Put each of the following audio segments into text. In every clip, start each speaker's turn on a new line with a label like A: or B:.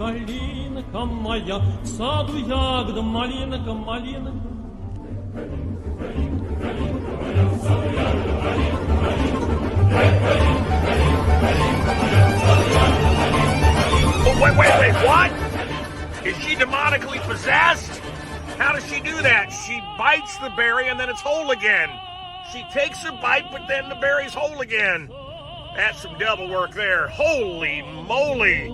A: Калинка моя, в саду ягода, малинка, малинка.
B: Oh, wait, what? Is she demonically possessed? How does she do that? She bites the berry and then it's whole again. She takes a bite, but then the berry's whole again. That's some devil work there. Holy moly.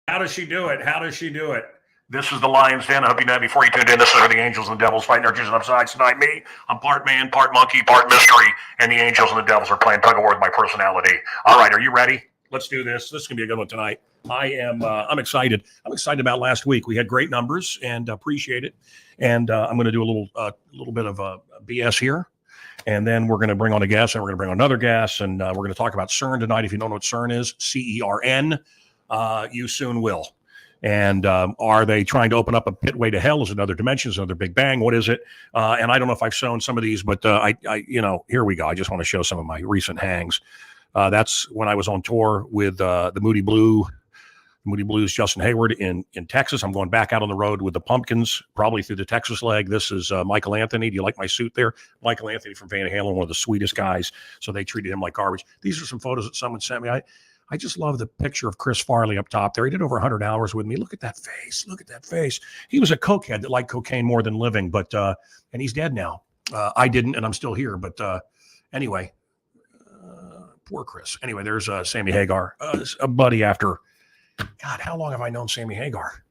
B: How does she do it? How does she do it? This is the Lion's Den. I hope you know before you tuned in. This is the angels and the devils fighting archers and upsides tonight. Me, I'm part man, part monkey, part mystery, and the angels and the devils are playing tug of war with my personality. All right, are you ready? Let's do this. This is gonna be a good one tonight. I'm excited. I'm excited about last week. We had great numbers and appreciate it. And I'm going to do a little bit of BS here. And then we're going to bring on a guest, and we're going to bring on another guest, and we're going to talk about CERN tonight. If you don't know what CERN is, CERN, you soon will. And are they trying to open up a pitway to hell? Is another dimension? Is another Big Bang? What is it? And I don't know if I've shown some of these, but here we go. I just want to show some of my recent hangs. That's when I was on tour with the Moody Blues, Justin Hayward in Texas. I'm going back out on the road with the Pumpkins, probably through the Texas leg. This is Michael Anthony. Do you like my suit there? Michael Anthony from Van Halen, one of the sweetest guys. So they treated him like garbage. These are some photos that someone sent me. I just love the picture of Chris Farley up top there. He did over 100 hours with me. Look at that face. Look at that face. He was a cokehead that liked cocaine more than living, but and he's dead now. I didn't, and I'm still here. But anyway, poor Chris. Anyway, there's Sammy Hagar, a buddy after. God, how long have I known Sammy Hagar?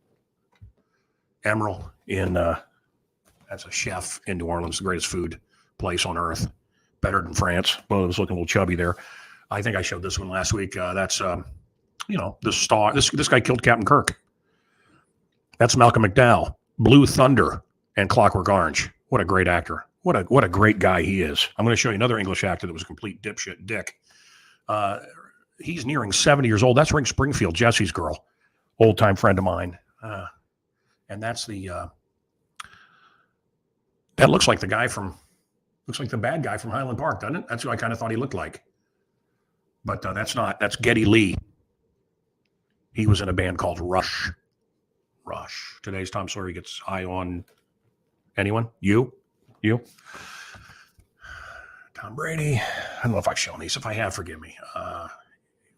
B: Emerald that's a chef in New Orleans, the greatest food place on earth. Better than France. Well, it was looking a little chubby there. I think I showed this one last week. That's, the star. This guy killed Captain Kirk. That's Malcolm McDowell, Blue Thunder, and Clockwork Orange. What a great actor. What a great guy he is. I'm going to show you another English actor that was a complete dipshit dick. He's nearing 70 years old. That's Ring Springfield, Jesse's girl, old-time friend of mine. And that's that looks like the bad guy from Highland Park, doesn't it? That's who I kind of thought he looked like. But that's not. That's Geddy Lee. He was in a band called Rush. Today's Tom Sawyer gets high on anyone? You? Tom Brady. I don't know if I've shown these. If I have, forgive me.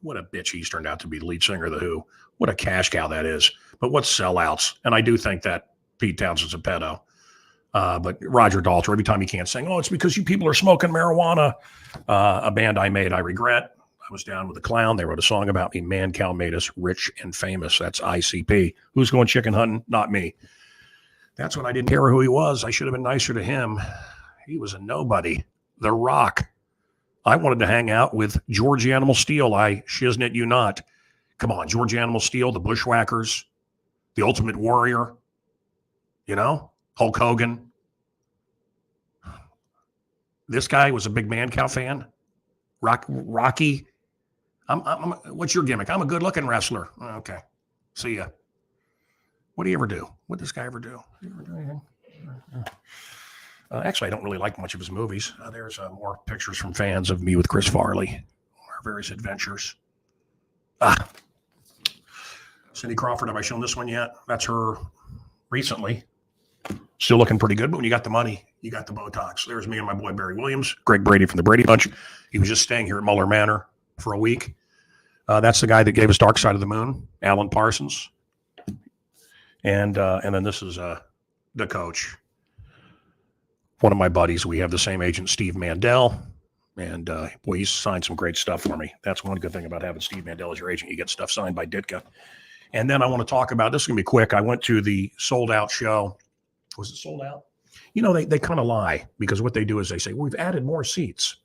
B: What a bitch he's turned out to be, the lead singer of The Who. What a cash cow that is. But what sellouts. And I do think that Pete Townshend's a pedo. But Roger Daltrey, every time he can't sing, it's because you people are smoking marijuana. A band I made, I regret. I was down with the Clown. They wrote a song about me. Man Cow made us rich and famous. That's ICP. Who's going chicken hunting? Not me. That's when I didn't care who he was. I should have been nicer to him. He was a nobody. The Rock. I wanted to hang out with George Animal Steel. I shiznit you not. Come on, George Animal Steel, the Bushwhackers, the Ultimate Warrior, Hulk Hogan. This guy was a big Man Cow fan. Rocky. What's your gimmick? I'm a good-looking wrestler. Okay. See ya. What do you ever do? What did this guy ever do? Did you ever do anything? Actually, I don't really like much of his movies. There's more pictures from fans of me with Chris Farley, our various adventures. Cindy Crawford, have I shown this one yet? That's her recently. Still looking pretty good, but when you got the money, you got the Botox. There's me and my boy Barry Williams, Greg Brady from the Brady Bunch. He was just staying here at Muller Manor for a week. That's the guy that gave us Dark Side of the Moon, Alan Parsons. And then this is the coach. One of my buddies. We have the same agent, Steve Mandel. And boy, he's signed some great stuff for me. That's one good thing about having Steve Mandel as your agent. You get stuff signed by Ditka. And then I want to talk about, this is going to be quick. I went to the sold out show. Was it sold out? They kind of lie, because what they do is they say, we've added more seats.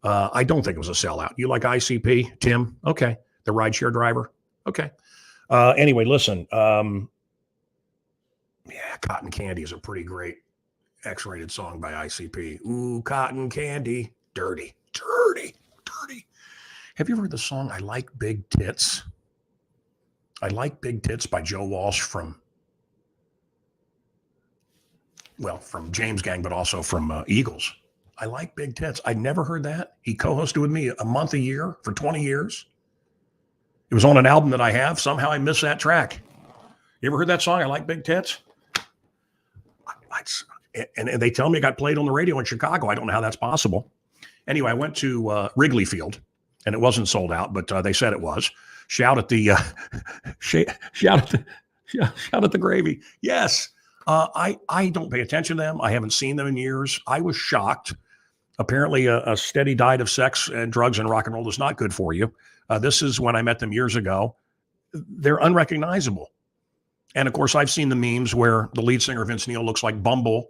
B: I don't think it was a sellout. You like ICP, Tim? Okay. The rideshare driver? Okay. Anyway, listen. Cotton Candy is a pretty great X-rated song by ICP. Ooh, cotton candy. Dirty.
C: Have you ever heard the song I Like Big Tits? I Like Big Tits by Joe Walsh from James Gang, but also from Eagles. I Like Big Tits. I'd never heard that. He co-hosted with me a month a year for 20 years. It was on an album that I have. Somehow I missed that track. You ever heard that song, I Like Big Tits? And they tell me it got played on the radio in Chicago. I don't know how that's possible. Anyway, I went to Wrigley Field, and it wasn't sold out, but they said it was. Shout at the shout at the gravy. Yes, I don't pay attention to them. I haven't seen them in years. I was shocked. Apparently, a steady diet of sex and drugs and rock and roll is not good for you. This is when I met them years ago. They're unrecognizable. And of course, I've seen the memes where the lead singer, Vince Neil, looks like Bumble,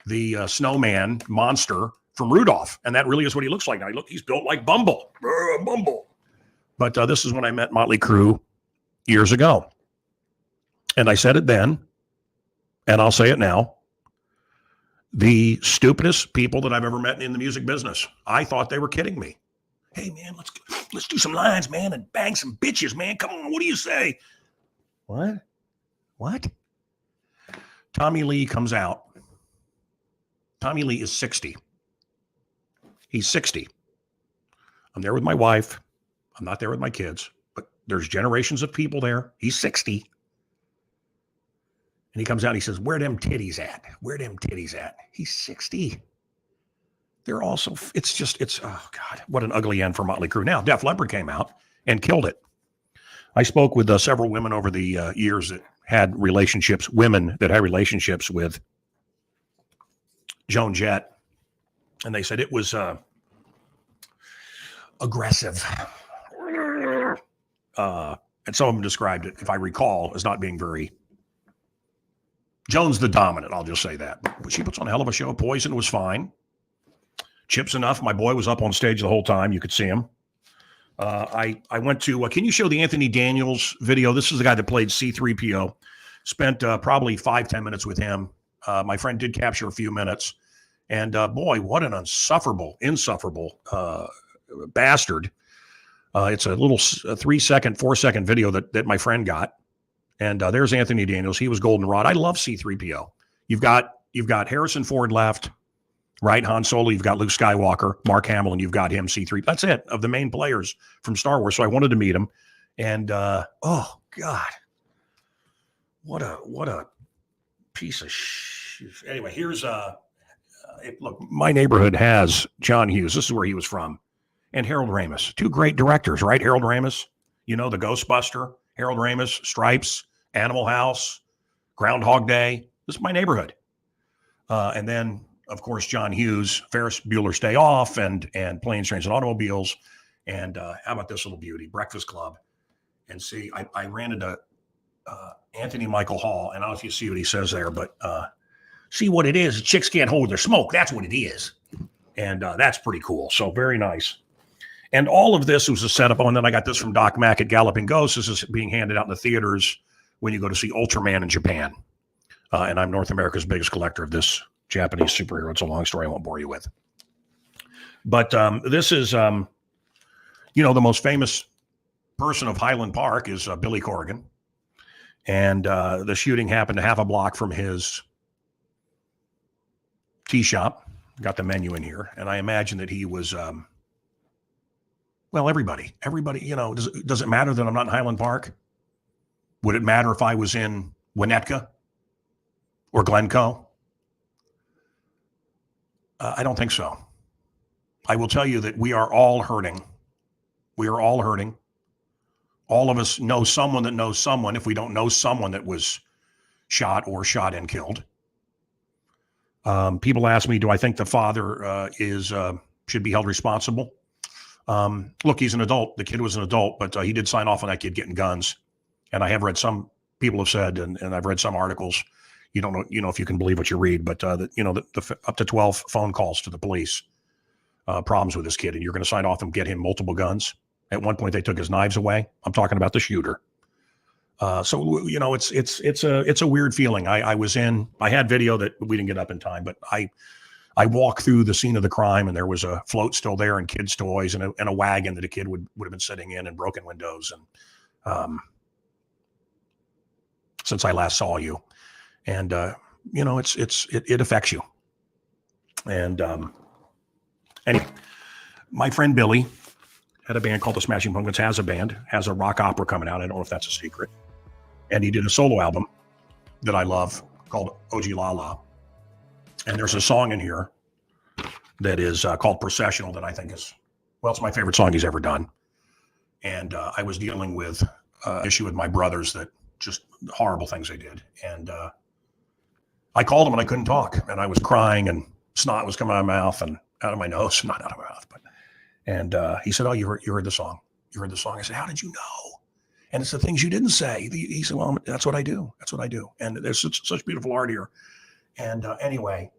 C: the snowman monster from Rudolph. And that really is what he looks like now. He's built like Bumble. Bumble. But this is when I met Motley Crue years ago. And I said it then, and I'll say it now. The stupidest people that I've ever met in the music business. I thought they were kidding me. Hey, man, let's do some lines, man, and bang some bitches, man. Come on, what do you say? What? Tommy Lee comes out. Tommy Lee is 60. He's 60. I'm there with my wife. I'm not there with my kids, but there's generations of people there. He's 60. And he comes out and he says, where them titties at? Where them titties at? He's 60. They're also, oh God, what an ugly end for Motley Crue. Now, Def Leppard came out and killed it. I spoke with several women over the years that had relationships with Joan Jett. And they said it was aggressive. And some of them described it, if I recall, as not being very. Joan's the dominant, I'll just say that. But she puts on a hell of a show. Poison was fine. Chips Enough, my boy was up on stage the whole time. You could see him. I went to, can you show the Anthony Daniels video? This is the guy that played C-3PO. Spent probably 5-10 minutes with him. My friend did capture a few minutes. And boy, what an insufferable bastard. It's a little 3-second, 4-second video that my friend got. And there's Anthony Daniels. He was goldenrod. I love C-3PO. You've got Harrison Ford left, right? Han Solo. You've got Luke Skywalker, Mark Hamill, and you've got him, C-3. That's it, of the main players from Star Wars. So I wanted to meet him. And oh God, what a piece of shit. Anyway, here's look. My neighborhood has John Hughes. This is where he was from, and Harold Ramis. Two great directors, right? Harold Ramis, the Ghostbuster. Harold Ramis, Stripes, Animal House, Groundhog Day. This is my neighborhood. And then, of course, John Hughes, Ferris Bueller's Day Off, and Planes, Trains, and Automobiles. And how about this little beauty, Breakfast Club. And see, I ran into Anthony Michael Hall, and I don't know if you see what he says there, but see what it is. Chicks can't hold their smoke. That's what it is. And that's pretty cool. So very nice. And all of this was a setup. And then I got this from Doc Mack at Galloping Ghost. This is being handed out in the theaters when you go to see Ultraman in Japan. And I'm North America's biggest collector of this Japanese superhero. It's a long story I won't bore you with. But this is, the most famous person of Highland Park is Billy Corrigan. And the shooting happened half a block from his tea shop. Got the menu in here. And I imagine that he was... everybody, does it matter that I'm not in Highland Park? Would it matter if I was in Winnetka or Glencoe? I don't think so. I will tell you that we are all hurting. We are all hurting. All of us know someone that knows someone, if we don't know someone that was shot and killed. People ask me, do I think the father should be held responsible? Look, he's an adult. The kid was an adult, but he did sign off on that kid getting guns. And I have read some people have said, and I've read some articles. You don't know, if you can believe what you read, but the up to 12 phone calls to the police, problems with this kid, and you're going to sign off and get him multiple guns. At one point, they took his knives away. I'm talking about the shooter. So it's a weird feeling. I had video that we didn't get up in time, but I walked through the scene of the crime, and there was a float still there, and kids' toys, and a wagon that a kid would have been sitting in, and broken windows. And since I last saw you, and it affects you. And anyway, my friend Billy had a band called the Smashing Pumpkins. Has a rock opera coming out. I don't know if that's a secret. And he did a solo album that I love called Oji La La. And there's a song in here that is called Processional that I think is, well, it's my favorite song he's ever done. And I was dealing with an issue with my brothers, that just horrible things they did. And I called him and I couldn't talk. And I was crying, and snot was coming out of my mouth and out of my nose, not out of my mouth. And he said, "Oh, you heard the song. You heard the song." I said, "How did you know?" And it's the things you didn't say. He said, "Well, that's what I do. That's what I do." And there's such beautiful art here. And anyway,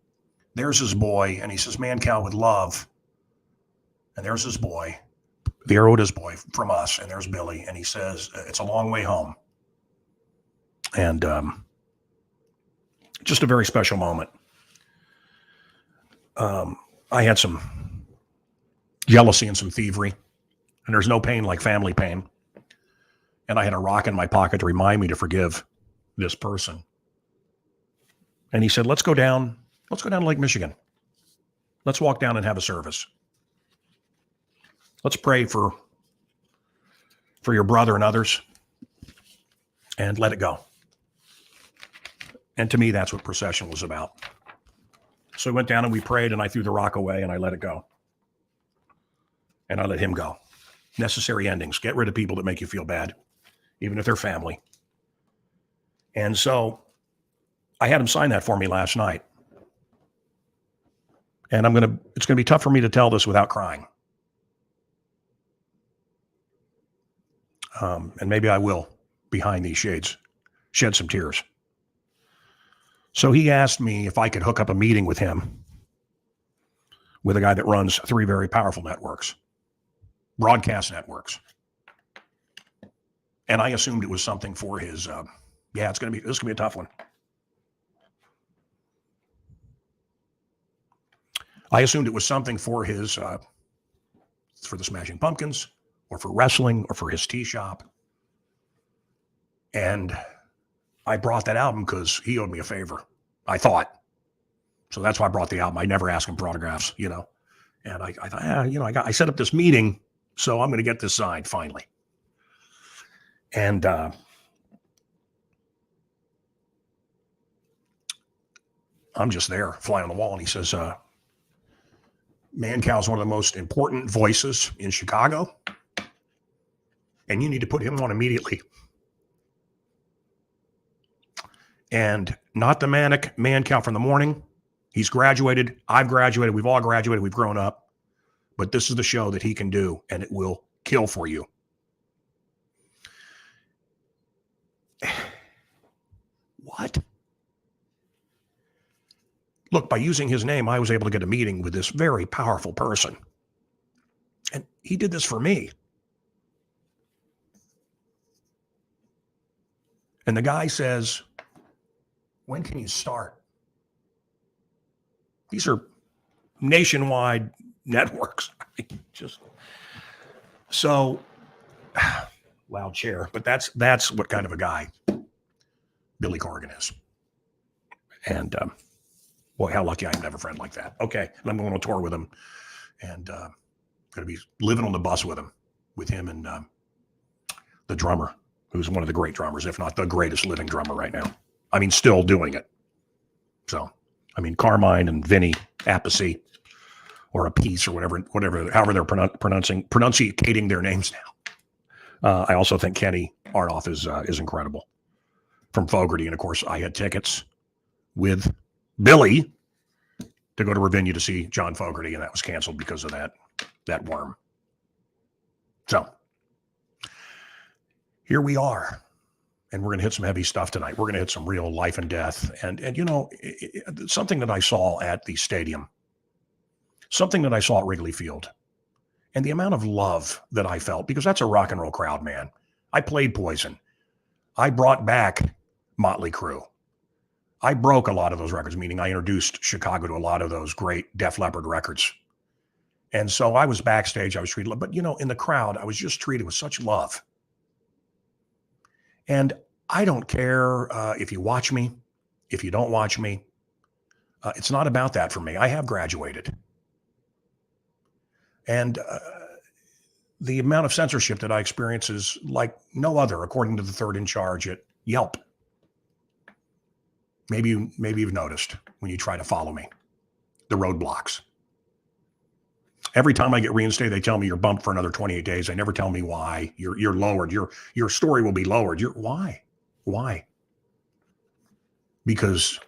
C: there's his boy, and he says, "Man, cow with love." And there's his boy, the Aroda's boy from us, and there's Billy, and he says, "It's a long way home." And just a very special moment. I had some jealousy and some thievery, and there's no pain like family pain. And I had a rock in my pocket to remind me to forgive this person. And he said, let's go down to Lake Michigan. Let's walk down and have a service. Let's pray for your brother and others, and let it go. And to me, that's what procession was about. So we went down and we prayed, and I threw the rock away and I let it go. And I let him go. Necessary endings. Get rid of people that make you feel bad, even if they're family. And so I had him sign that for me last night. And it's going to be tough for me to tell this without crying. And maybe I will, behind these shades, shed some tears. So he asked me if I could hook up a meeting with him, with a guy that runs 3 very powerful networks, broadcast networks. And I assumed it was something for his, this is going to be a tough one. I assumed it was something for his, for the Smashing Pumpkins, or for wrestling, or for his tea shop. And I brought that album because he owed me a favor, I thought. So that's why I brought the album. I never asked him for autographs, And I thought, I set up this meeting, so I'm going to get this signed finally. And I'm just there, fly on the wall. And he says, Mancow's one of the most important voices in Chicago, and you need to put him on immediately. And not the manic Mancow from the morning. He's graduated. I've graduated. We've all graduated. We've grown up. But this is the show that he can do, and it will kill for you. What? Look, by using his name, I was able to get a meeting with this very powerful person. And he did this for me. And the guy says, when can you start? These are nationwide networks. So, loud chair, but that's what kind of a guy Billy Corgan is. And boy, how lucky I am to have a friend like that. Okay, and I'm going on tour with him, and going to be living on the bus with him and the drummer, who's one of the great drummers, if not the greatest living drummer right now. I mean, still doing it. So, Carmine and Vinny Appice, or Appice, or whatever, however they're pronunciating their names now. I also think Kenny Arnoff is incredible, from Fogarty. And of course, I had tickets with Billy to go to Ravinia to see John Fogerty, and that was canceled because of that worm. So here we are, and we're going to hit some heavy stuff tonight. We're going to hit some real life and death, and something that I saw at the stadium, something that I saw at Wrigley Field, and the amount of love that I felt, because that's a rock and roll crowd, man. I played Poison. I brought back Motley Crue. I broke a lot of those records, meaning I introduced Chicago to a lot of those great Def Leppard records. And so I was backstage, I was treated, but in the crowd, I was just treated with such love. And I don't care if you watch me, if you don't watch me. It's not about that for me. I have graduated. And the amount of censorship that I experience is like no other, according to the third in charge at Yelp. Maybe you've noticed when you try to follow me, the roadblocks. Every time I get reinstated, they tell me you're bumped for another 28 days. They never tell me why. You're lowered. Your story will be lowered. Why? Because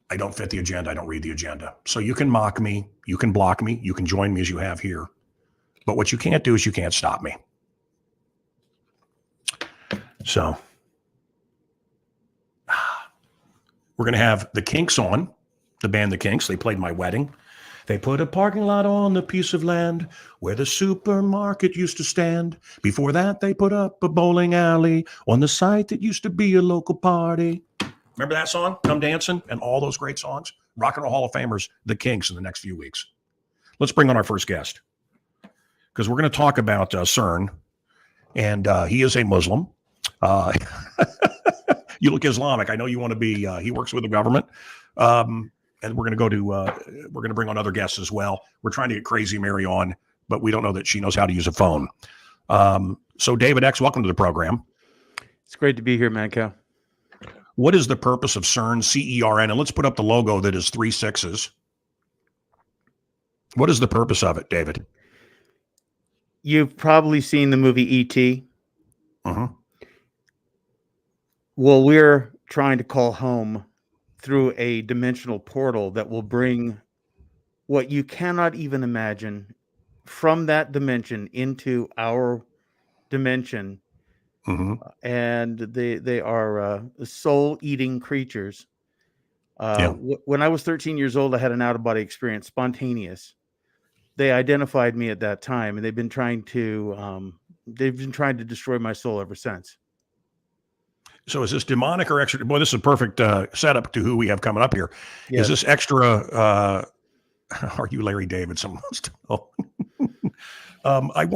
C: I don't fit the agenda. I don't read the agenda. So you can mock me. You can block me. You can join me as you have here. But what you can't do is you can't stop me. So we're going to have the Kinks on, the band The Kinks. They played my wedding. They put a parking lot on the piece of land where the supermarket used to stand. Before that, they put up a bowling alley on the site that used to be a local party. Remember that song, Come Dancing, and all those great songs? Rock and Roll Hall of Famers, The Kinks, in the next few weeks. Let's bring on our first guest, because we're going to talk about CERN, and he is a Muslim. You look Islamic. I know you want to be. He works with the government, and we're going to bring on other guests as well. We're trying to get Crazy Mary on, but we don't know that she knows how to use a phone. So, David X, welcome to the program.
D: It's great to be here, Mancow.
C: What is the purpose of CERN, CERN? And let's put up the logo that is 3 6s. What is the purpose of it, David?
D: You've probably seen the movie E.T.
C: Uh-huh.
D: Well, we're trying to call home through a dimensional portal that will bring what you cannot even imagine from that dimension into our dimension.
C: Mm-hmm.
D: And they are soul-eating creatures. When I was 13 years old, I had an out-of-body experience, spontaneous. They identified me at that time, and they've been trying to destroy my soul ever since.
C: So is this demonic or extra? Boy, this is a perfect setup to who we have coming up here. Yes. Is this extra? Are you Larry David? Someone wants to know. I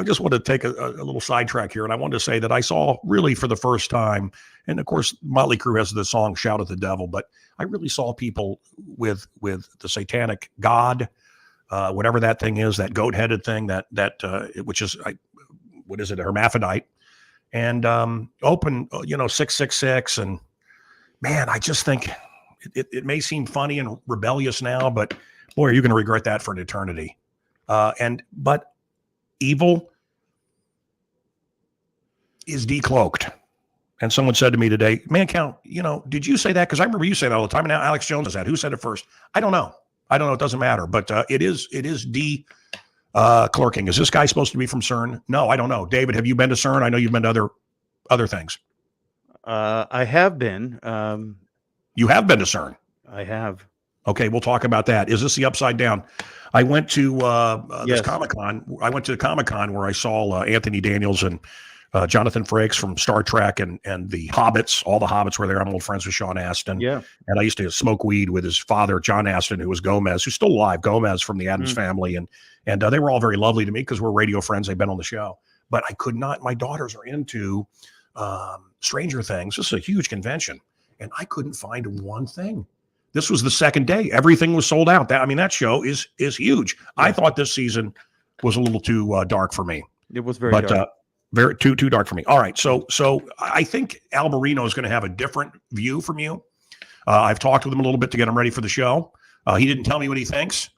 C: just wanted to take a little sidetrack here, and I wanted to say that I saw really for the first time, and of course, Motley Crue has the song "Shout at the Devil," but I really saw people with the satanic god, whatever that thing is, that goat-headed thing, that which is what is it, a hermaphrodite, and open, 666, and man, I just think it may seem funny and rebellious now, but boy, are you going to regret that for an eternity. But evil is decloaked. And someone said to me today, Mancow, did you say that? Because I remember you say that all the time. And now Alex Jones says that. Who said it first? I don't know. It doesn't matter. But it is clerking. Is this guy supposed to be from CERN? No, I don't know. David, have you been to CERN? I know you've been to other things.
D: I have been.
C: You have been to CERN?
D: I have.
C: Okay, we'll talk about that. Is this the Upside Down? I went to
D: Yes.
C: this Comic-Con. I went to the Comic-Con where I saw Anthony Daniels and Jonathan Frakes from Star Trek and the Hobbits. All the Hobbits were there. I'm old friends with Sean Astin.
D: Yeah.
C: And I used to smoke weed with his father, John Astin, who was Gomez, who's still alive, Gomez from the Addams family. And they were all very lovely to me because we're radio friends. They've been on the show. But I could not. My daughters are into Stranger Things. This is a huge convention. And I couldn't find one thing. This was the second day. Everything was sold out. That show is huge. Yeah. I thought this season was a little too dark for me.
D: It was very dark.
C: Very too dark for me. All right. So I think Alberino is going to have a different view from you. I've talked with him a little bit to get him ready for the show. He didn't tell me what he thinks.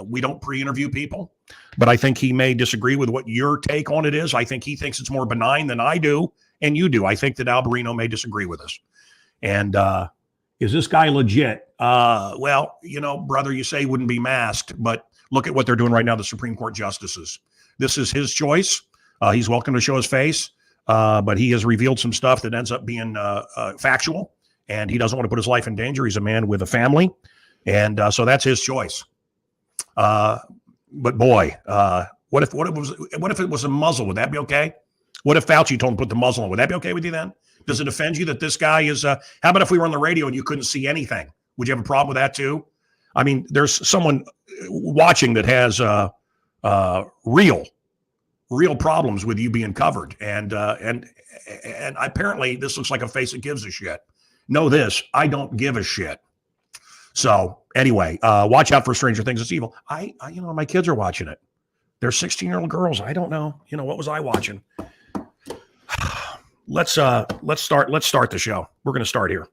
C: We don't pre-interview people, but I think he may disagree with what your take on it is. I think he thinks it's more benign than I do, and you do. I think that Alberino may disagree with us. And is this guy legit? Well, brother, you say he wouldn't be masked, but look at what they're doing right now, the Supreme Court justices. This is his choice. He's welcome to show his face, but he has revealed some stuff that ends up being factual, and he doesn't want to put his life in danger. He's a man with a family, and so that's his choice. But boy, what if it was a muzzle? Would that be okay? What if Fauci told him to put the muzzle on? Would that be okay with you then? Does it offend you that this guy is, how about if we were on the radio and you couldn't see anything? Would you have a problem with that too? I mean, there's someone watching that has real problems with you being covered. And apparently this looks like a face that gives a shit. Know this, I don't give a shit. So anyway, watch out for Stranger Things. It's evil. I my kids are watching it. They're 16-year-old girls. I don't know. What was I watching? Let's start the show. We're going to start here.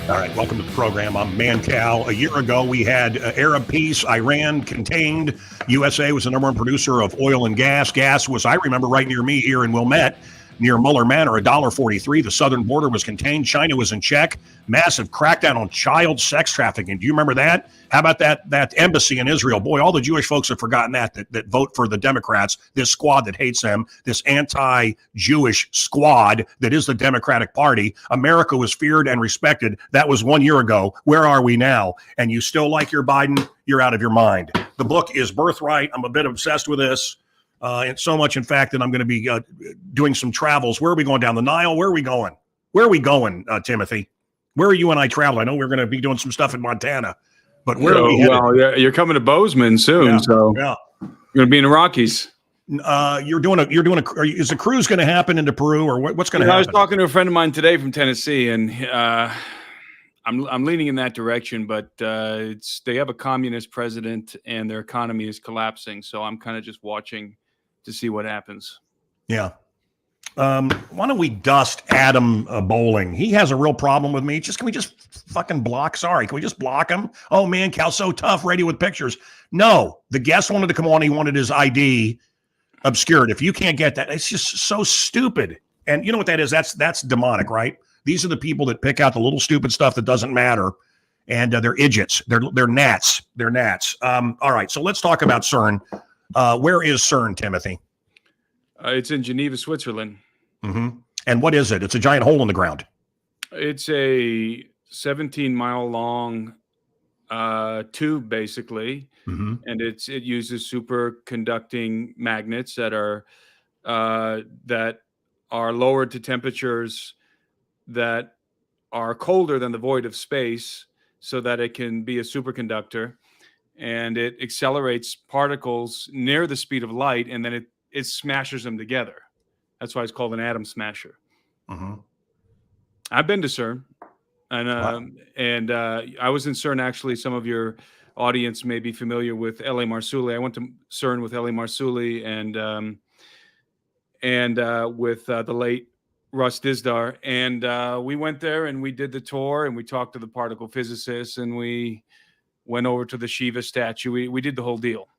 C: All right, welcome to the program. I'm Mancal. A year ago, we had Arab peace, Iran contained. USA was the number one producer of oil and gas. Gas was, I remember, right near me here in Wilmette, near Muller Manor, $1.43. The southern border was contained. China was in check. Massive crackdown on child sex trafficking. Do you remember that? How about that embassy in Israel? Boy, all the Jewish folks have forgotten that vote for the Democrats, this squad that hates them, this anti-Jewish squad that is the Democratic Party. America was feared and respected. That was 1 year ago. Where are we now? And you still like your Biden? You're out of your mind. The book is Birthright. I'm a bit obsessed with this. And so much, in fact, that I'm going to be doing some travels. Where are we going? Down the Nile? Where are we going? Where are we going, Timothy? Where are you and I traveling? I know we're going to be doing some stuff in Montana, but where are we headed?
E: Well, you're coming to Bozeman soon,
C: yeah,
E: so
C: yeah.
E: You're going to be in the Rockies.
C: Is the cruise going to happen into Peru, or what's going to happen?
E: I was talking to a friend of mine today from Tennessee, and I'm leaning in that direction, but they have a communist president, and their economy is collapsing. So I'm kind of just watching to see what happens.
C: Yeah. Why don't we dust Adam Bowling? He has a real problem with me. Can we just fucking block? Sorry, can we just block him? Oh man, Cal's so tough. Radio with pictures. No, the guest wanted to come on. He wanted his ID obscured. If you can't get that, it's just so stupid. And you know what that is? That's demonic, right? These are the people that pick out the little stupid stuff that doesn't matter, and they're idiots. They're gnats. They're gnats. All right, so let's talk about CERN. Where is CERN, Timothy?
E: It's in Geneva, Switzerland.
C: Mm-hmm. And what is it? It's a giant hole in the ground.
E: It's a 17-mile long tube, basically,
C: mm-hmm.
E: and it uses superconducting magnets that are lowered to temperatures that are colder than the void of space, so that it can be a superconductor, and it accelerates particles near the speed of light, and then it smashes them together. That's why it's called an atom smasher.
C: Mm-hmm.
E: I've been to CERN, and I was in CERN. Actually, some of your audience may be familiar with L.A. Marzulli. I went to CERN with L.A. Marzulli and with the late Russ Dizdar, and we went there and we did the tour and we talked to the particle physicists and we went over to the Shiva statue. We did the whole deal.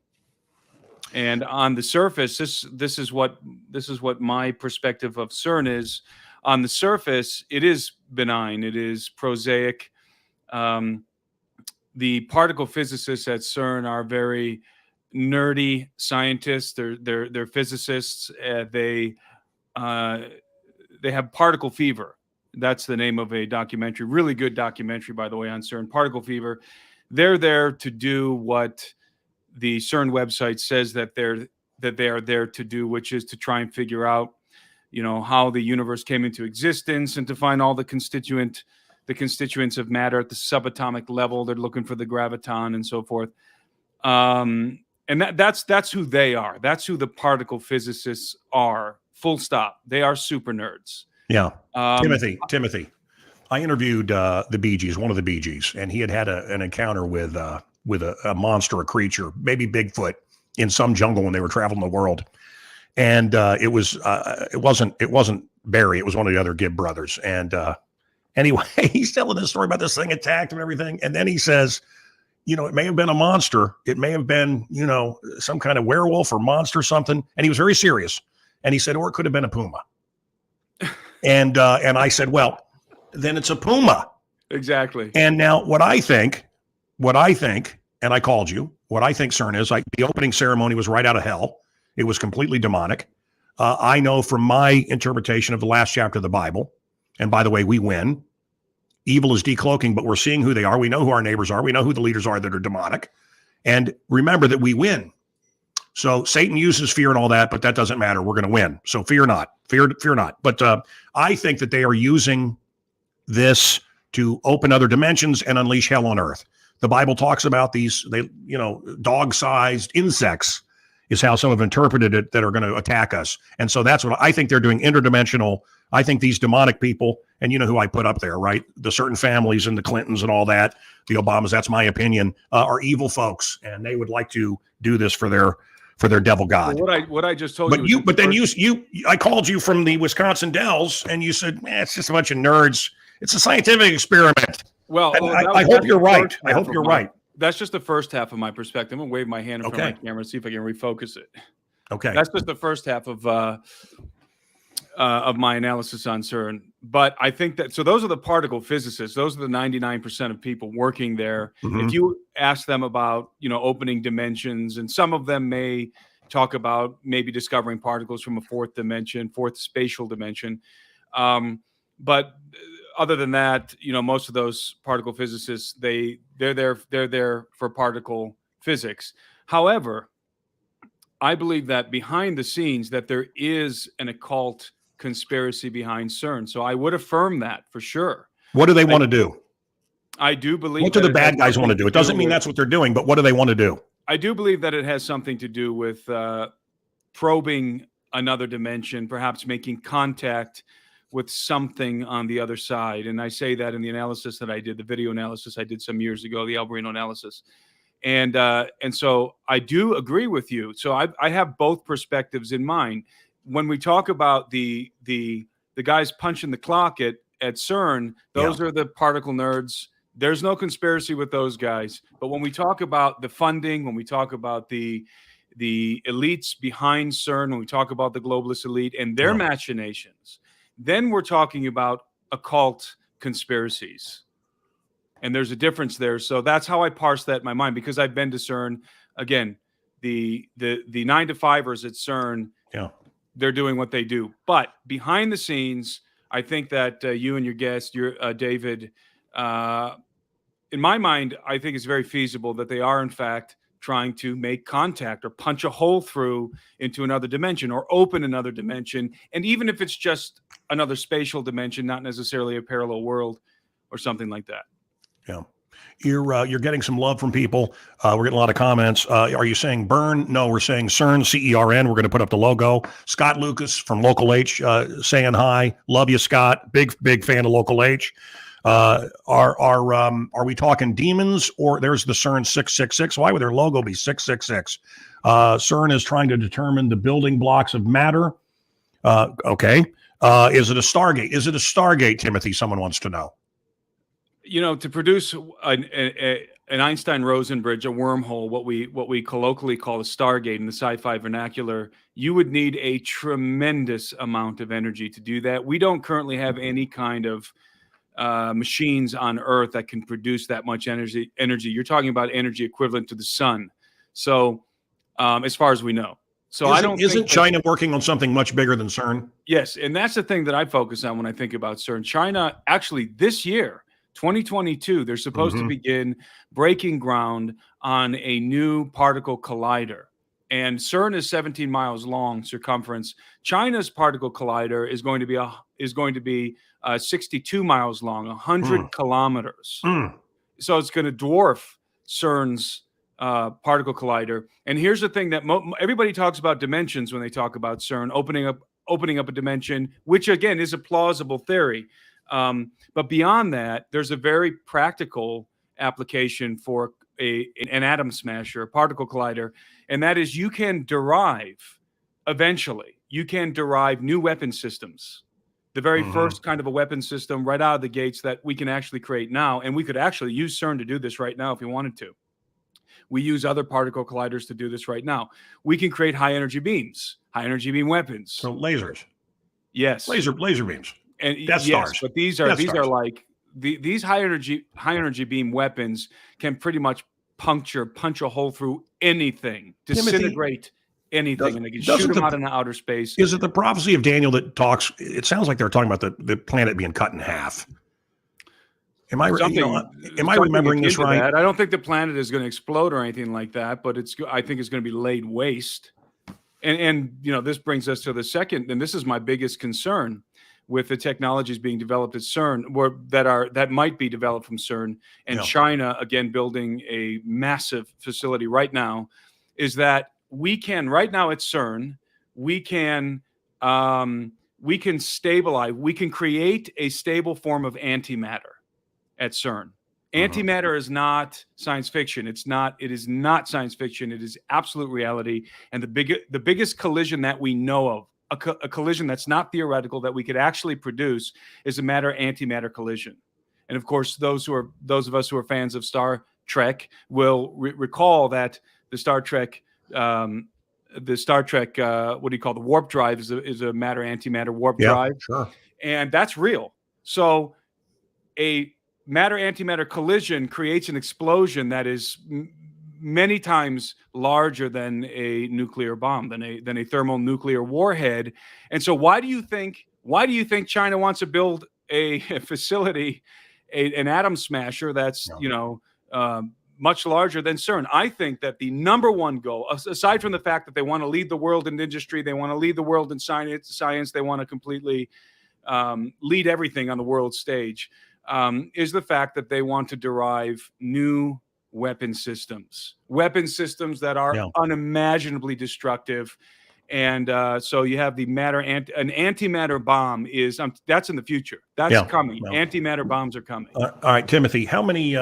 E: And on the surface, this is what my perspective of CERN is. On the surface, it is benign. It is prosaic. The particle physicists at CERN are very nerdy scientists. They're physicists. They have particle fever. That's the name of a documentary. Really good documentary, by the way, on CERN. Particle fever. They're there to do what the CERN website says that they are there to do, which is to try and figure out, how the universe came into existence and to find all the constituents of matter at the subatomic level. They're looking for the graviton and so forth. And that's who they are. That's who the particle physicists are. Full stop. They are super nerds.
C: Yeah. Timothy. I interviewed the Bee Gees, one of the Bee Gees, and he had an encounter with a monster, a creature, maybe Bigfoot, in some jungle when they were traveling the world. And it wasn't Barry. It was one of the other Gibb brothers. And anyway, he's telling this story about this thing attacked him and everything. And then he says, it may have been a monster. It may have been, some kind of werewolf or monster, something. And he was very serious. And he said, or it could have been a puma. And I said, well, then it's a puma.
E: Exactly.
C: And now what I think, and I called you, what I think CERN is, the opening ceremony was right out of hell. It was completely demonic. I know from my interpretation of the last chapter of the Bible, and by the way, we win. Evil is decloaking, but we're seeing who they are. We know who our neighbors are. We know who the leaders are that are demonic. And remember that we win. So Satan uses fear and all that, but that doesn't matter. We're going to win. So fear not. Fear not. But I think that they are using this to open other dimensions and unleash hell on earth. The Bible talks about these, dog-sized insects is how some have interpreted it that are going to attack us. And so that's what I think they're doing, interdimensional. I think these demonic people, and you know who I put up there, right? The certain families and the Clintons and all that, the Obamas, that's my opinion, are evil folks. And they would like to do this for their devil god.
E: Well, what I just told you.
C: But then I called you from the Wisconsin Dells and you said, man, it's just a bunch of nerds. It's a scientific experiment.
E: Well,
C: I hope you're right. I hope you're right.
E: That's just the first half of my perspective. I'm going to wave my hand in front of my camera and see if I can refocus it.
C: Okay.
E: That's just the first half of my analysis on CERN. But I think that, so those are the particle physicists. Those are the 99% of people working there.
C: Mm-hmm.
E: If you ask them about, opening dimensions, and some of them may talk about maybe discovering particles from a fourth spatial dimension. But other than that, most of those particle physicists, they're there for particle physics. However, I believe that behind the scenes that there is an occult conspiracy behind CERN. So I would affirm that for sure.
C: What do they want to do?
E: I do believe.
C: What do the bad guys want to do? It doesn't mean that's what they're doing, but what do they want to do?
E: I do believe that it has something to do with probing another dimension, perhaps making contact with something on the other side. And I say that in the analysis that I did, the video analysis I did some years ago, the Alberino analysis. And so I do agree with you. So I have both perspectives in mind. When we talk about the guys punching the clock at CERN, those are the particle nerds. There's no conspiracy with those guys. But when we talk about the funding, when we talk about the elites behind CERN, when we talk about the globalist elite and their machinations, then we're talking about occult conspiracies. And there's a difference there. So that's how I parse that in my mind, because I've been to CERN. Again, the 9-to-5ers at CERN, they're doing what they do. But behind the scenes, I think that you and your guest, David, in my mind, I think it's very feasible that they are, in fact, trying to make contact or punch a hole through into another dimension or open another dimension. And even if it's just another spatial dimension, not necessarily a parallel world or something like that.
C: Yeah. You're getting some love from people. We're getting a lot of comments. Are you saying burn? No, we're saying CERN, CERN. We're going to put up the logo. Scott Lucas from Local H saying hi. Love you, Scott. Big fan of Local H. Are we talking demons, or there's the CERN 666? Why would their logo be 666? CERN is trying to determine the building blocks of matter. Okay. Is it a Stargate? Is it a Stargate, Timothy? Someone wants to know.
E: To produce an Einstein-Rosen bridge, a wormhole, what we colloquially call a Stargate in the sci-fi vernacular, you would need a tremendous amount of energy to do that. We don't currently have any kind of machines on Earth that can produce that much energy. You're talking about energy equivalent to the sun. So, as far as we know. So isn't
C: China working on something much bigger than CERN?
E: Yes, and that's the thing that I focus on when I think about CERN. China, actually, this year, 2022, they're supposed to begin breaking ground on a new particle collider. And CERN is 17 miles long circumference. China's particle collider is going to be 62 miles long, 100 kilometers. So it's going to dwarf CERN's particle collider. And here's the thing that everybody talks about dimensions when they talk about CERN, opening up a dimension, which again is a plausible theory. But beyond that, there's a very practical application for an atom smasher, a particle collider, and that is you can derive new weapon systems. The very first kind of a weapon system right out of the gates that we can actually create now, and we could actually use CERN to do this right now if we wanted to. We use other particle colliders to do this right now. We can create high energy beams, high energy beam weapons.
C: So lasers.
E: Yes.
C: Laser beams.
E: And
C: Death Stars.
E: But these are like these high energy beam weapons can pretty much punch a hole through anything, disintegrate anything, and they can shoot them out into outer space.
C: Is it the prophecy of Daniel that talks? It sounds like they're talking about the planet being cut in half. Am I remembering this right?
E: I don't think the planet is going to explode or anything like that, but I think it's going to be laid waste. And this brings us to the second, and this is my biggest concern with the technologies being developed at CERN, that might be developed from CERN, and China again building a massive facility right now, is that we can right now at CERN we can stabilize, we can create a stable form of antimatter at CERN. Antimatter is not science fiction. It is not science fiction. It is absolute reality. And the biggest collision that we know of, a collision that's not theoretical, that we could actually produce, is a matter-antimatter collision. And of course, those of us who are fans of Star Trek will recall that the Star Trek, what do you call the warp drive is a matter-antimatter warp drive.
C: Sure.
E: And that's real. So a matter-antimatter collision creates an explosion that is many times larger than a nuclear bomb, than a thermonuclear warhead. And so why do you think China wants to build a facility, an atom smasher that's much larger than CERN? I think that the number one goal, aside from the fact that they want to lead the world in industry, they want to lead the world in science, they want to completely lead everything on the world stage, is the fact that they want to derive new weapon systems that are unimaginably destructive. And so you have the an antimatter bomb that's in the future. That's coming. Antimatter bombs are coming.
C: All right, Timothy, how many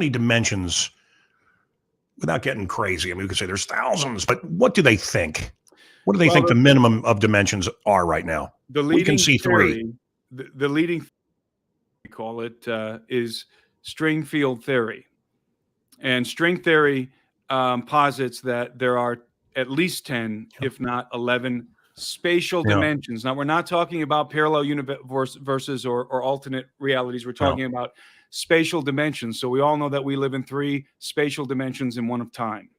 C: dimensions, without getting crazy, I mean, we could say there's thousands, but what do they think? What do they think the minimum of dimensions are right now? We can see three.
E: The leading we call it is string field theory. And string theory posits that there are at least 10, if not 11, spatial dimensions. Now, we're not talking about parallel universes or alternate realities. We're talking about spatial dimensions. So we all know that we live in 3 spatial dimensions and one of time.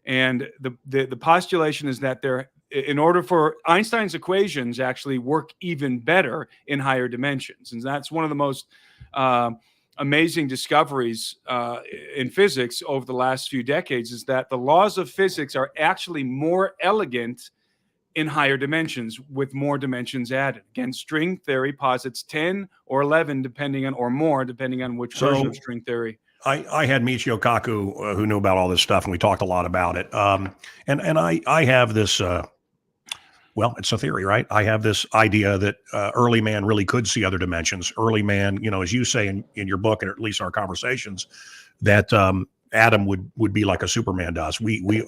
E: And the postulation is that in order for Einstein's equations actually work even better in higher dimensions. And that's one of the most amazing discoveries in physics over the last few decades, is that the laws of physics are actually more elegant in higher dimensions with more dimensions added. Again, string theory posits 10 or 11 depending on which version of string theory.
C: I had Michio Kaku who knew about all this stuff, and we talked a lot about it. And I have this, it's a theory, right? I have this idea that early man really could see other dimensions. Early man, as you say in your book, and at least our conversations, that Adam would be like a Superman does.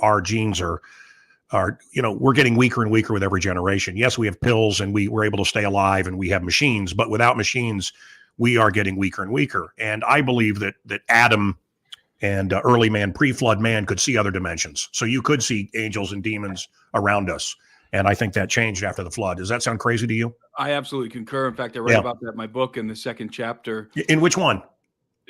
C: Our genes are we're getting weaker and weaker with every generation. Yes, we have pills and we're able to stay alive, and we have machines, but without machines, we are getting weaker and weaker. And I believe that Adam and early man, pre-flood man, could see other dimensions. So you could see angels and demons around us. And I think that changed after the flood. Does that sound crazy to you?
E: I absolutely concur. In fact, I write about that in my book in the second chapter.
C: In which one?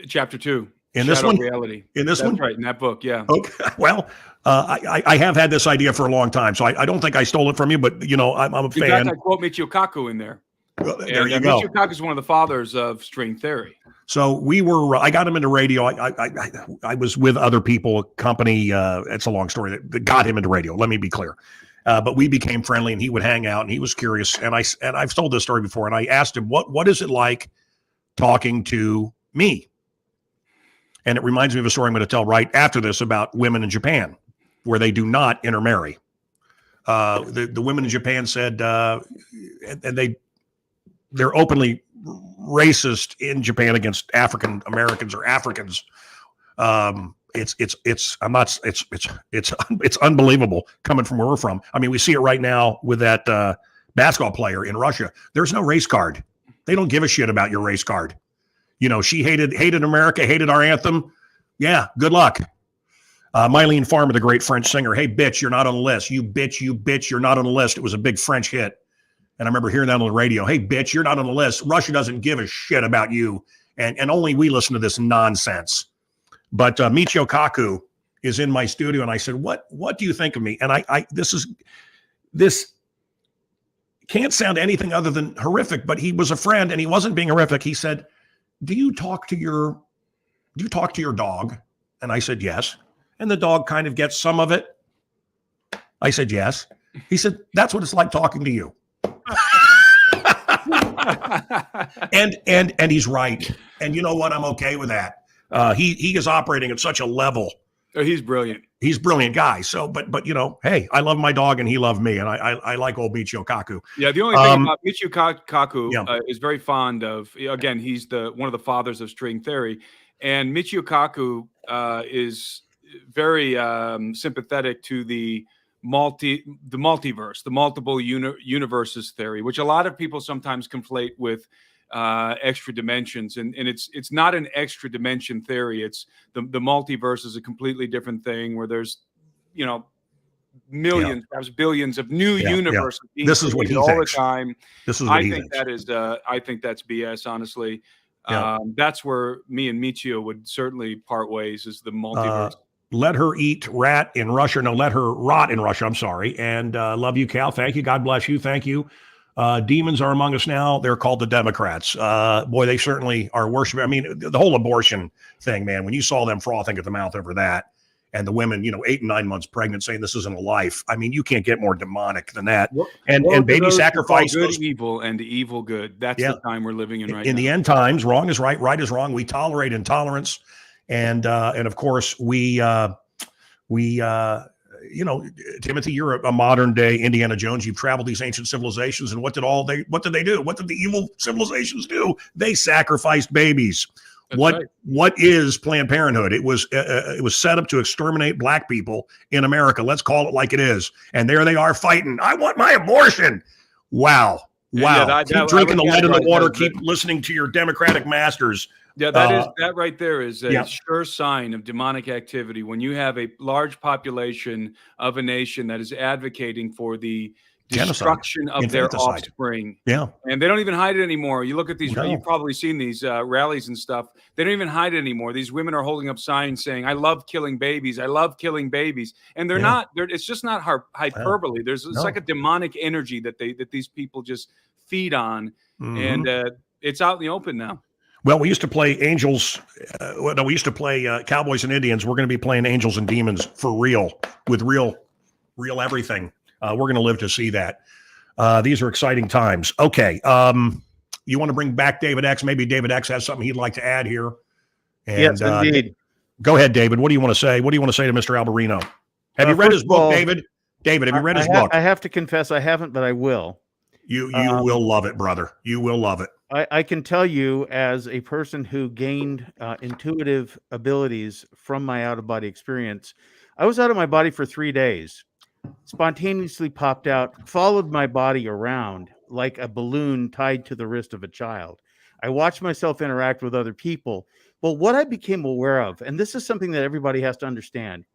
E: Chapter 2.
C: In this one?
E: Reality.
C: In this one?
E: That's right, in that book, yeah.
C: Okay. Well, I have had this idea for a long time, so I don't think I stole it from you, but, I'm a fan.
E: In fact, I quote Michio Kaku in there.
C: Well, there you go.
E: Michio Kaku is one of the fathers of string theory.
C: So I got him into radio. I was with other people, a company, it's a long story that got him into radio. Let me be clear. But we became friendly, and he would hang out, and he was curious. And I've told this story before, and I asked him, what is it like talking to me? And it reminds me of a story I'm going to tell right after this about women in Japan, where they do not intermarry. The women in Japan said, and they're openly racist in Japan against African Americans or Africans. It's unbelievable coming from where we're from. I mean, we see it right now with that basketball player in Russia. There's no race card. They don't give a shit about your race card. She hated America, hated our anthem. Yeah, good luck. Mylene Farmer, the great French singer. Hey, bitch, you're not on the list. You bitch, you're not on the list. It was a big French hit. And I remember hearing that on the radio. Hey, bitch, you're not on the list. Russia doesn't give a shit about you. And only we listen to this nonsense. But Michio Kaku is in my studio, and I said, what do you think of me? And this can't sound anything other than horrific, but he was a friend and he wasn't being horrific. He said, do you talk to your dog? And I said, yes. And the dog kind of gets some of it. I said, yes. He said, that's what it's like talking to you. and he's right. And you know what? I'm okay with that. He is operating at such a level.
E: Oh, he's brilliant.
C: He's a brilliant guy. So, but you know, hey, I love my dog and he loved me, and I like old Michio Kaku.
E: Yeah, the only thing about Michio Kaku is very fond of. Again, he's one of the fathers of string theory, and Michio Kaku is very sympathetic to the multiverse, the multiple universes theory, which a lot of people sometimes conflate with extra dimensions, and it's not an extra dimension theory. It's the multiverse is a completely different thing where there's, you know, millions, perhaps billions of new universes. Being
C: this is what he
E: all
C: thinks.
E: The time.
C: This is what
E: I
C: he
E: think
C: thinks.
E: that is. I think that's BS. Honestly,
C: Yeah.
E: that's where me and Michio would certainly part ways. Is the multiverse.
C: Let her eat rat in Russia. No, let her rot in Russia. I'm sorry. And love you, Cal. Thank you. God bless you. Thank you. Demons are among us now. They're called the Democrats. Boy, they certainly are worshiping. I mean, the whole abortion thing, man, when you saw them frothing at the mouth over that, and the women, you know, 8 and 9 months pregnant saying this isn't a life. I mean, you can't get more demonic than that. And baby sacrifice.
E: Good evil and evil good. That's the time we're living in right now.
C: In the end times, wrong is right, right is wrong. We tolerate intolerance. And of course, we you know, Timothy, you're a modern day Indiana Jones. You've traveled these ancient civilizations, and what did they do? What did the evil civilizations do? They sacrificed babies. That's what is Planned Parenthood? It was set up to exterminate black people in America. Let's call it like it is. And there they are fighting. I want my abortion. Wow. Keep drinking the lead in the water. Keep listening to your Democratic masters.
E: Yeah, that right there is a sure sign of demonic activity when you have a large population of a nation that is advocating for the destruction of their offspring.
C: Yeah.
E: And they don't even hide it anymore. You look at these, you've probably seen these rallies and stuff. They don't even hide it anymore. These women are holding up signs saying, I love killing babies. I love killing babies. And they're not, it's just not hyperbole. It's like a demonic energy that these people just feed on. And it's out in the open now.
C: Well, we used to play Angels. We used to play Cowboys and Indians. We're going to be playing Angels and Demons for real, with real everything. We're going to live to see that. These are exciting times. Okay. You want to bring back David X? Maybe David X has something he'd like to add here. And,
D: yes, indeed.
C: Go ahead, David. What do you want to say? What do you want to say to Mr. Alberino? Have you read his book, David? David, have you read his book?
D: I have to confess I haven't, but I will.
C: You will love it, brother. You will love it.
D: I can tell you, as a person who gained intuitive abilities from my out-of-body experience, I was out of my body for 3 days, spontaneously popped out, followed my body around like a balloon tied to the wrist of a child. I watched myself interact with other people. But what I became aware of, and this is something that everybody has to understand.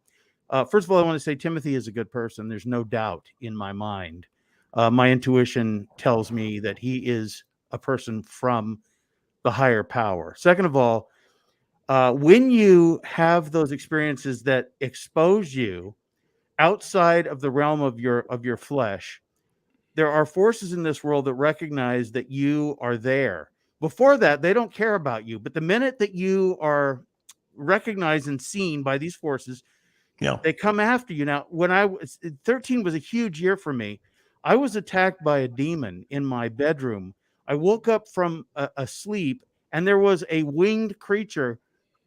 D: First of all, I want to say Timothy is a good person. There's no doubt in my mind. My intuition tells me that he is a person from the higher power. Second of all, when you have those experiences that expose you outside of the realm of your flesh, there are forces in this world that recognize that you are there. Before that, they don't care about you. But the minute that you are recognized and seen by these forces, they come after you. Now, when I was 13 was a huge year for me. I was attacked by a demon in my bedroom. I woke up from a sleep, and there was a winged creature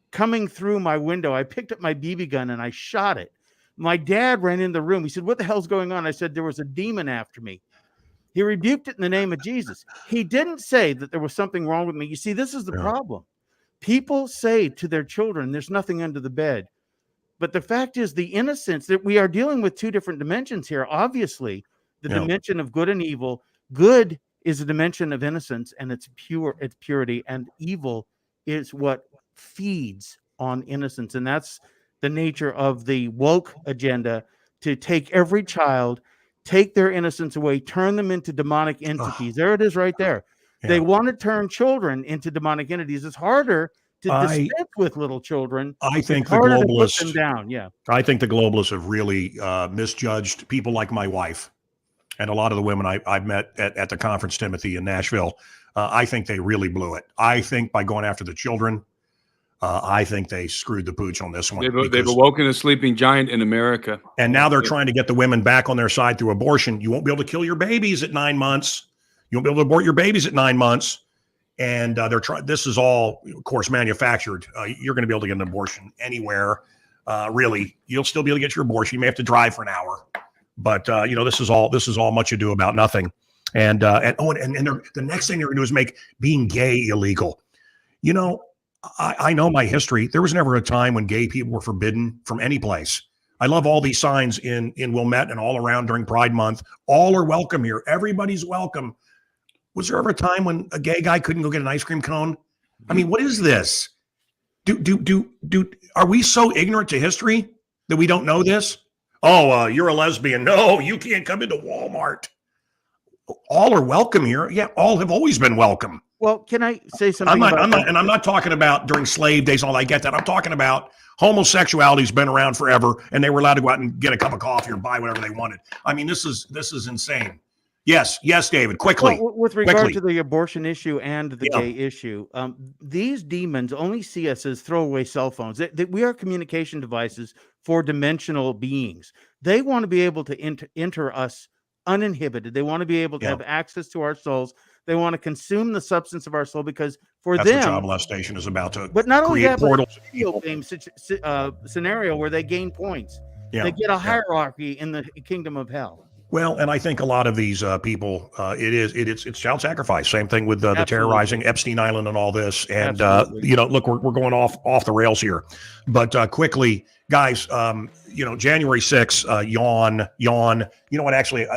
D: coming through my window. I picked up my BB gun and I shot it. My dad ran in the room. He said, "What the hell's going on?" I said, "There was a demon after me." He rebuked it in the name of Jesus. He didn't say that there was something wrong with me. You see, this is the problem. People say to their children, "There's nothing under the bed." But the fact is, the innocence that we are dealing with two different dimensions here. Obviously, the dimension of good and evil. Good is a dimension of innocence, and it's purity, and evil is what feeds on innocence. And that's the nature of the woke agenda, to take every child, take their innocence away, turn them into demonic entities. There it is right there. They want to turn children into demonic entities. It's harder to dispense with little children.
C: I think
D: it's
C: the
D: harder to put
C: globalists
D: them down. Yeah.
C: I think the globalists have really misjudged people like my wife and a lot of the women I've met at the conference, Timothy, in Nashville. I think they really blew it. I think by going after the children, I think they screwed the pooch on this one.
E: They've awoken a sleeping giant in America.
C: And now they're trying to get the women back on their side through abortion. You won't be able to kill your babies at 9 months. You won't be able to abort your babies at 9 months. And they're trying. This is all, of course, manufactured. You're going to be able to get an abortion anywhere. Really, you'll still be able to get your abortion. You may have to drive for an hour, but this is all much ado about nothing. And the next thing they're going to do is make being gay illegal. I know my history. There was never a time when gay people were forbidden from any place. I love all these signs in Wilmette and all around during Pride Month. All are welcome here. Everybody's welcome. Was there ever a time when a gay guy couldn't go get an ice cream cone? I mean, what is this? Are we so ignorant to history that we don't know this? Oh, you're a lesbian. No, you can't come into Walmart. All are welcome here. Yeah, all have always been welcome.
D: Well, can I say something?
C: I'm not talking about during slave days and all. I get that. I'm talking about homosexuality's been around forever, and they were allowed to go out and get a cup of coffee or buy whatever they wanted. I mean, this is insane. Yes, David, quickly.
D: Well, with regard to the abortion issue and the gay issue, these demons only see us as throwaway cell phones. We are communication devices for dimensional beings. They want to be able to enter us uninhibited. They want to be able to have access to our souls. They want to consume the substance of our soul because that's them,
C: what Job Left Station is about to.
D: But not only that,
C: portals.
D: But a video game scenario where they gain points.
C: Yeah.
D: They get a hierarchy in the kingdom of hell.
C: Well, and I think a lot of these people, it's child sacrifice. Same thing with the terrorizing Epstein Island and all this. And look, we're going off the rails here. But quickly, guys, January 6th, yawn. You know what? Actually,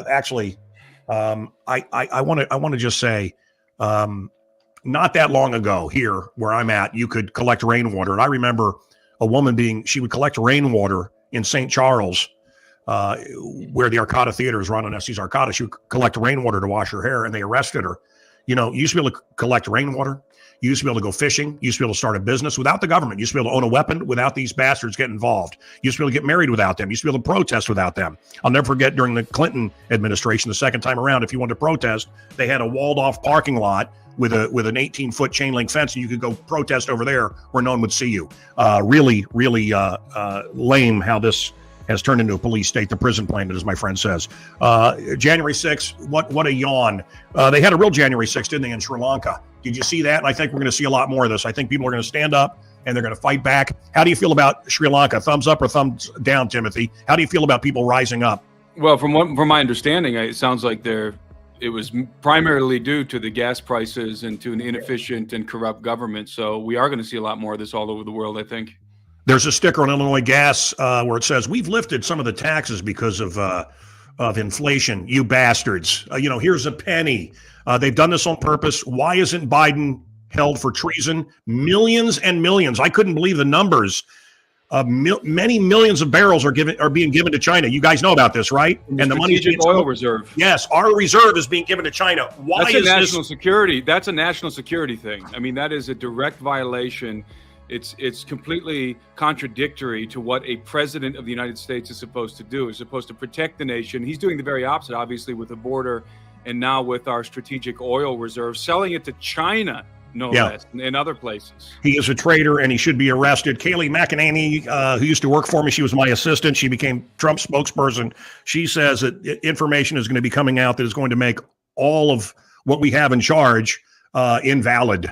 C: I want to just say, not that long ago here where I'm at, you could collect rainwater, and I remember a woman she would collect rainwater in St. Charles. Where the Arcata Theater is run on Estes Arcata, she would collect rainwater to wash her hair, and they arrested her. You used to be able to collect rainwater. You used to be able to go fishing. You used to be able to start a business without the government. You used to be able to own a weapon without these bastards getting involved. You used to be able to get married without them. You used to be able to protest without them. I'll never forget during the Clinton administration, the second time around, if you wanted to protest, they had a walled off parking lot with an 18-foot chain link fence, and you could go protest over there where no one would see you. Really lame how this has turned into a police state, the prison planet, as my friend says. January 6th, what a yawn. They had a real January 6th, didn't they, in Sri Lanka? Did you see that? And I think we're going to see a lot more of this. I think people are going to stand up and they're going to fight back. How do you feel about Sri Lanka? Thumbs up or thumbs down, Timothy? How do you feel about people rising up?
E: Well, from my understanding, it sounds like it was primarily due to the gas prices and to an inefficient and corrupt government. So we are going to see a lot more of this all over the world, I think.
C: There's a sticker on Illinois Gas where it says, "We've lifted some of the taxes because of inflation. You bastards! Here's a penny. They've done this on purpose. Why isn't Biden held for treason? Millions and millions. I couldn't believe the numbers. Many millions of barrels are being given to China. You guys know about this, right?
E: And the money's being oil reserve.
C: Yes, our reserve is being given to China. Why
E: That's
C: is
E: national security? That's a national security thing. I mean, that is a direct violation. It's completely contradictory to what a president of the United States is supposed to do. He's supposed to protect the nation. He's doing the very opposite, obviously, with the border and now with our strategic oil reserve, selling it to China, no less, and other places.
C: He is a traitor and he should be arrested. Kayleigh McEnany, who used to work for me, she was my assistant. She became Trump's spokesperson. She says that information is going to be coming out that is going to make all of what we have in charge invalid.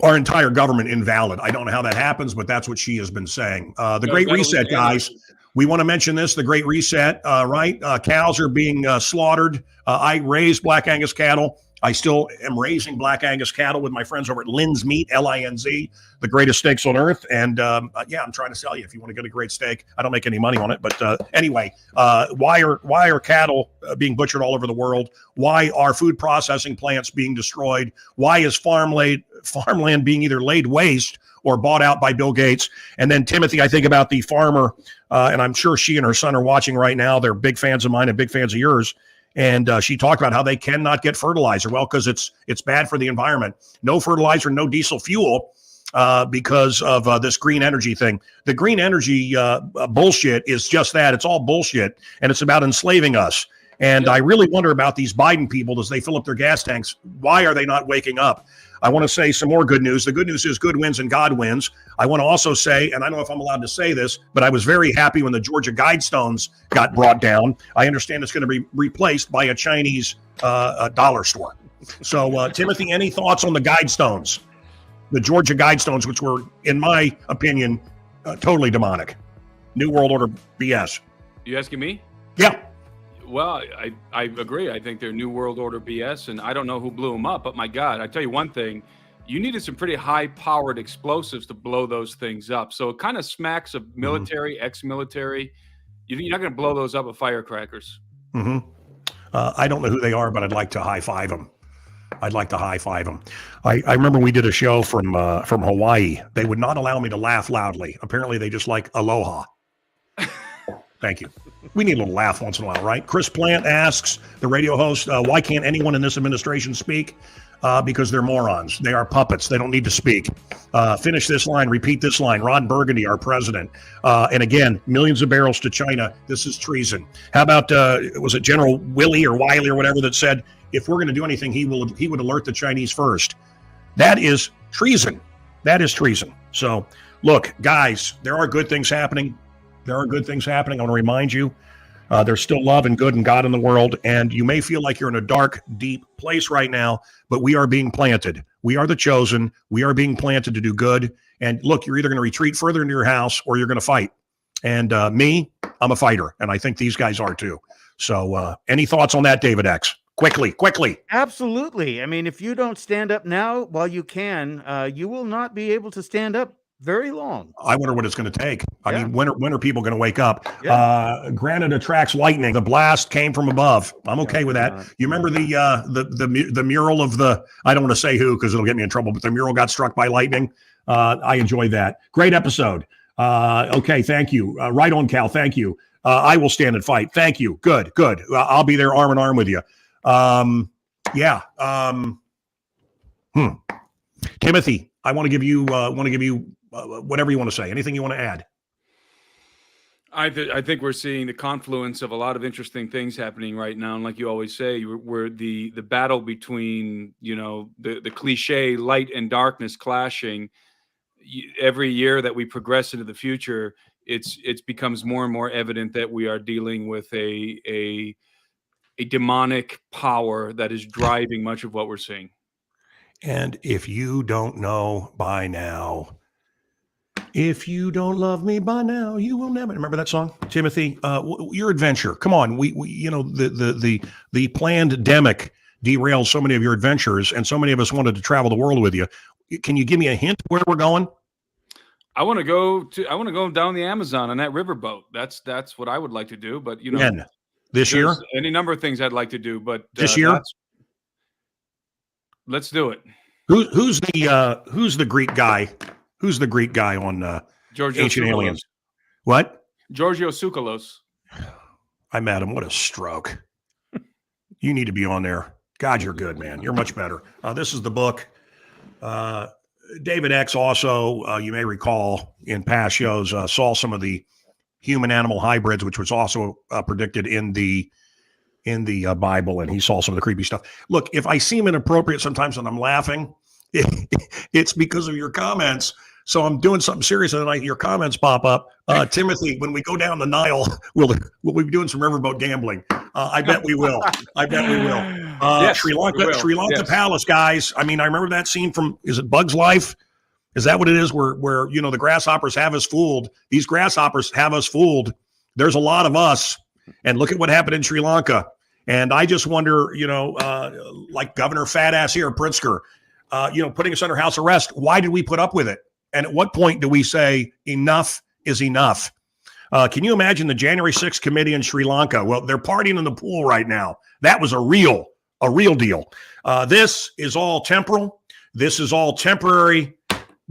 C: Our entire government invalid. I don't know how that happens, but that's what she has been saying. The Great Reset, guys. We want to mention this, the Great Reset, right? Cows are being slaughtered. I raise Black Angus cattle. I still am raising Black Angus cattle with my friends over at Linz Meat, Linz, the greatest steaks on earth. And I'm trying to sell you if you want to get a great steak. I don't make any money on it. But anyway, why are cattle being butchered all over the world? Why are food processing plants being destroyed? Why is farmland being either laid waste or bought out by Bill Gates? And then Timothy, I think about the farmer, and I'm sure she and her son are watching right now. They're big fans of mine and big fans of yours. And she talked about how they cannot get fertilizer. Well, because it's bad for the environment. No fertilizer, no diesel fuel because of this green energy thing. The green energy bullshit is just that. It's all bullshit, and it's about enslaving us. And I really wonder about these Biden people as they fill up their gas tanks. Why are they not waking up? I want to say some more good news. The good news is good wins and God wins. I want to also say, and I don't know if I'm allowed to say this, but I was very happy when the Georgia Guidestones got brought down. I understand it's going to be replaced by a Chinese dollar store. So, Timothy, any thoughts on the Guidestones? The Georgia Guidestones, which were, in my opinion, totally demonic. New World Order BS.
E: You asking me?
C: Yeah.
E: Well, I agree. I think they're New World Order BS, and I don't know who blew them up. But my God, I tell you one thing: you needed some pretty high-powered explosives to blow those things up. So it kind of smacks of military, ex-military. You're not going to blow those up with firecrackers.
C: Mm-hmm. I don't know who they are, but I'd like to high-five them. I'd like to high-five them. I remember we did a show from Hawaii. They would not allow me to laugh loudly. Apparently, they just like aloha. Thank you. We need a little laugh once in a while, right? Chris Plant asks, the radio host, why can't anyone in this administration speak? Because they're morons. They are puppets. They don't need to speak. Finish this line. Repeat this line. Ron Burgundy, our president. And again, millions of barrels to China. This is treason. How about, was it General Willie or Wiley or whatever that said, if we're going to do anything, he would alert the Chinese first. That is treason. That is treason. So, look, guys, there are good things happening. There are good things happening. I want to remind you, there's still love and good and God in the world. And you may feel like you're in a dark, deep place right now, but we are being planted. We are the chosen. We are being planted to do good. And look, you're either going to retreat further into your house or you're going to fight. And me, I'm a fighter. And I think these guys are too. So any thoughts on that, David X? Quickly.
D: Absolutely. I mean, if you don't stand up now while you can, you will not be able to stand up very long.
C: I wonder what it's going to take. I mean, when are people going to wake up?
D: Yeah.
C: Granite attracts lightning. The blast came from above. I'm okay with that. You remember the mural of the, I don't want to say who because it'll get me in trouble, but the mural got struck by lightning. I enjoyed that. Great episode. Okay, thank you. Right on, Cal. Thank you. I will stand and fight. Thank you. Good. I'll be there arm in arm with you. Timothy, I want to give you whatever you want to say. Anything you want to add?
E: I think we're seeing the confluence of a lot of interesting things happening right now. And like you always say, we're the battle between, the cliche light and darkness clashing. Every year that we progress into the future, it becomes more and more evident that we are dealing with a demonic power that is driving much of what we're seeing.
C: And if you don't know by now, if you don't love me by now, you will never. Remember that song, Timothy? Your adventure. Come on, we the pandemic derailed so many of your adventures, and so many of us wanted to travel the world with you. Can you give me a hint where we're going?
E: I want to go down the Amazon on that riverboat. That's what I would like to do. But
C: when? This year?
E: Any number of things I'd like to do, but
C: this year.
E: Let's do it.
C: Who's the Greek guy? Who's the Greek guy on Ancient Aliens? What?
E: Giorgio Tsoukalos.
C: I met him. What a stroke. You need to be on there. God, you're good, man. You're much better. This is the book. David X also, you may recall in past shows, saw some of the human-animal hybrids, which was also predicted in the Bible, and he saw some of the creepy stuff. Look, if I seem inappropriate sometimes and I'm laughing, it's because of your comments. So I'm doing something serious, and then your comments pop up. Timothy, when we go down the Nile, we'll be doing some riverboat gambling. I bet we will.
E: Yes,
C: Sri Lanka
E: yes.
C: Palace, guys. I mean, I remember that scene from, is it Bug's Life? Is that what it is? Where the grasshoppers have us fooled. These grasshoppers have us fooled. There's a lot of us. And look at what happened in Sri Lanka. And I just wonder, like Governor Fat Ass here, Pritzker, putting us under house arrest. Why did we put up with it? And at what point do we say enough is enough? Can you imagine the January 6th committee in Sri Lanka? Well, they're partying in the pool right now. That was a real deal. This is all temporal. This is all temporary.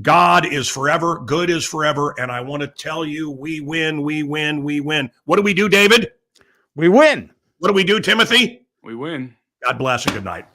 C: God is forever. Good is forever. And I want to tell you, we win. What do we do, David?
D: We win.
C: What do we do, Timothy?
E: We win.
C: God bless and good night.